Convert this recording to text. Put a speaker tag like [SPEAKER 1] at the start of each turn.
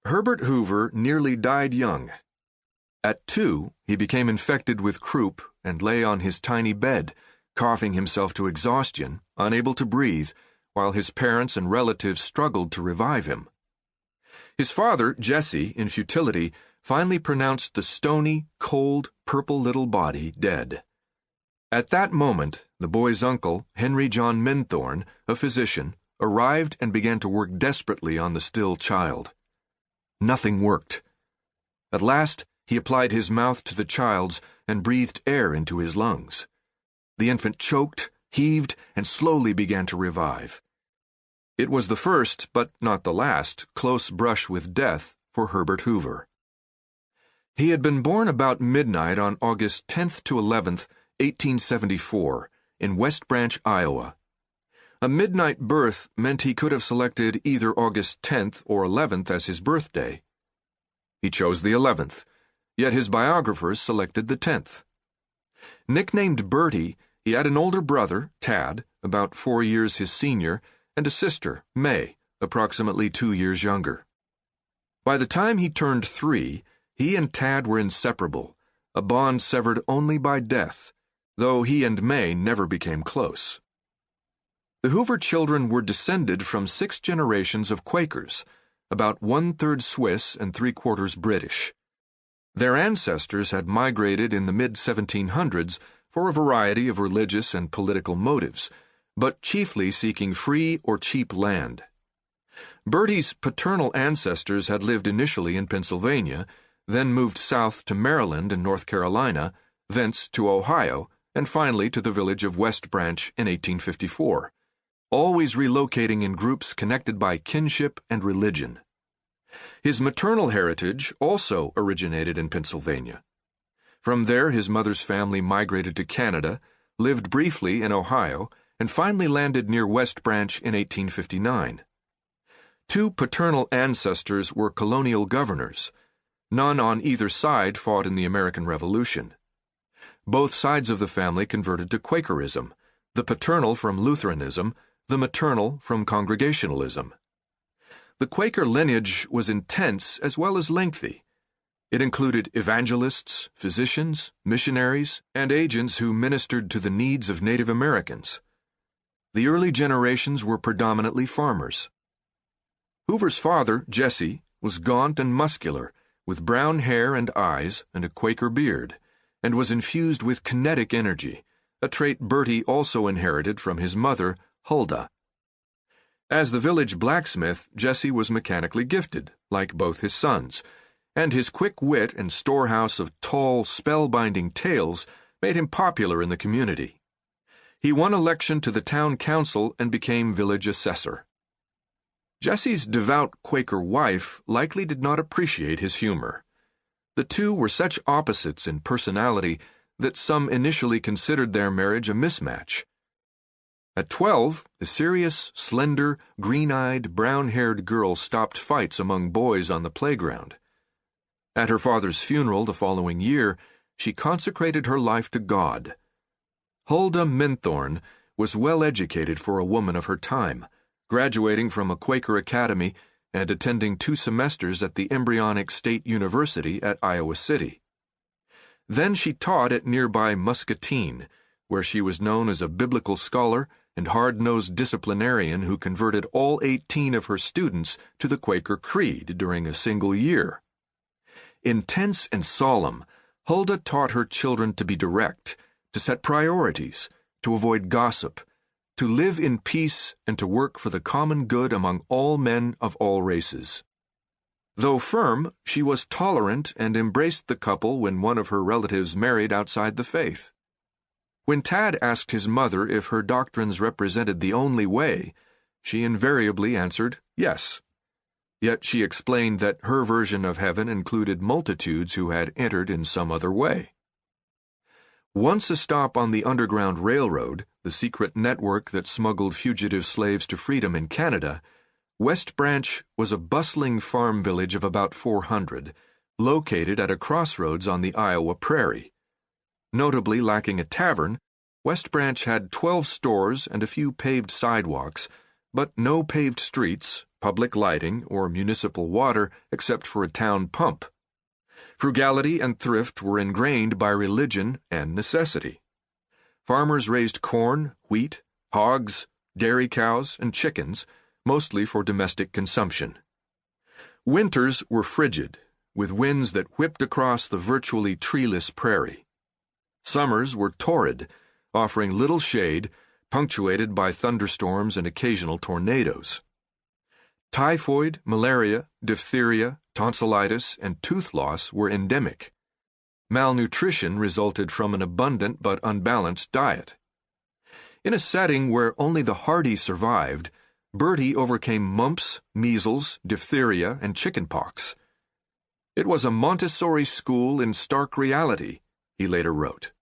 [SPEAKER 1] Herbert Hoover nearly died young. At 2, he became infected with croup and lay on his tiny bed, coughing himself to exhaustion, unable to breathe, while his parents and relatives struggled to revive him. His father, Jesse, in futility, finally pronounced the stony, cold, purple little body dead. At that moment, the boy's uncle, Henry John Minthorne, a physician, arrived and began to work desperately on the still child. Nothing worked. At last, he applied his mouth to the child's and breathed air into his lungs. The infant choked, heaved, and slowly began to revive. It was the first, but not the last, close brush with death for Herbert Hoover. He had been born about midnight on August 10th to 11th, 1874, in West Branch, Iowa. A midnight birth meant he could have selected either August 10th or 11th as his birthday. He chose the 11th, yet his biographers selected the 10th. Nicknamed Bertie, he had an older brother, Tad, about 4 years his senior, and a sister, May, approximately 2 years younger. By the time he turned 3, he and Tad were inseparable, a bond severed only by death, though he and May never became close. The Hoover children were descended from 6 generations of Quakers, about 1/3 Swiss and 3/4 British. Their ancestors had migrated in the mid-1700s for a variety of religious and political motives, but chiefly seeking free or cheap land. Bertie's paternal ancestors had lived initially in Pennsylvania, then moved south to Maryland and North Carolina, thence to Ohio, and finally to the village of West Branch in 1854. Always relocating in groups connected by kinship and religion. His maternal heritage also originated in Pennsylvania. From there, his mother's family migrated to Canada, lived briefly in Ohio, and finally landed near West Branch in 1859. 2 paternal ancestors were colonial governors. None on either side fought in the American Revolution. Both sides of the family converted to Quakerism, the paternal from Lutheranism, the maternal from Congregationalism. The Quaker lineage was intense as well as lengthy. It included evangelists, physicians, missionaries, and agents who ministered to the needs of Native Americans. The early generations were predominantly farmers. Hoover's father, Jesse, was gaunt and muscular, with brown hair and eyes and a Quaker beard, and was infused with kinetic energy, a trait Bertie also inherited from his mother, Huldah. As the village blacksmith, Jesse was mechanically gifted, like both his sons, and his quick wit and storehouse of tall, spellbinding tales made him popular in the community. He won election to the town council and became village assessor. Jesse's devout Quaker wife likely did not appreciate his humor. The two were such opposites in personality that some initially considered their marriage a mismatch. At 12, the serious, slender, green-eyed, brown-haired girl stopped fights among boys on the playground. At her father's funeral the following year, she consecrated her life to God. Huldah Minthorne was well educated for a woman of her time, graduating from a Quaker academy and attending 2 semesters at the embryonic State University at Iowa City. Then she taught at nearby Muscatine, where she was known as a biblical scholar and hard-nosed disciplinarian who converted all 18 of her students to the Quaker creed during a single year. Intense and solemn, Huldah taught her children to be direct, to set priorities, to avoid gossip, to live in peace and to work for the common good among all men of all races. Though firm, she was tolerant and embraced the couple when one of her relatives married outside the faith. When Tad asked his mother if her doctrines represented the only way, she invariably answered yes. Yet she explained that her version of heaven included multitudes who had entered in some other way. Once a stop on the Underground Railroad, the secret network that smuggled fugitive slaves to freedom in Canada, West Branch was a bustling farm village of about 400, located at a crossroads on the Iowa prairie. Notably lacking a tavern, West Branch had 12 stores and a few paved sidewalks, but no paved streets, public lighting or municipal water except for a town pump. Frugality and thrift were ingrained by religion and necessity. Farmers raised corn, wheat, hogs, dairy cows, and chickens, mostly for domestic consumption. Winters were frigid, with winds that whipped across the virtually treeless prairie. Summers were torrid, offering little shade, punctuated by thunderstorms and occasional tornadoes. Typhoid, malaria, diphtheria, tonsillitis, and tooth loss were endemic. Malnutrition resulted from an abundant but unbalanced diet. In a setting where only the hardy survived, Bertie overcame mumps, measles, diphtheria, and chickenpox. It was a Montessori school in stark reality, he later wrote.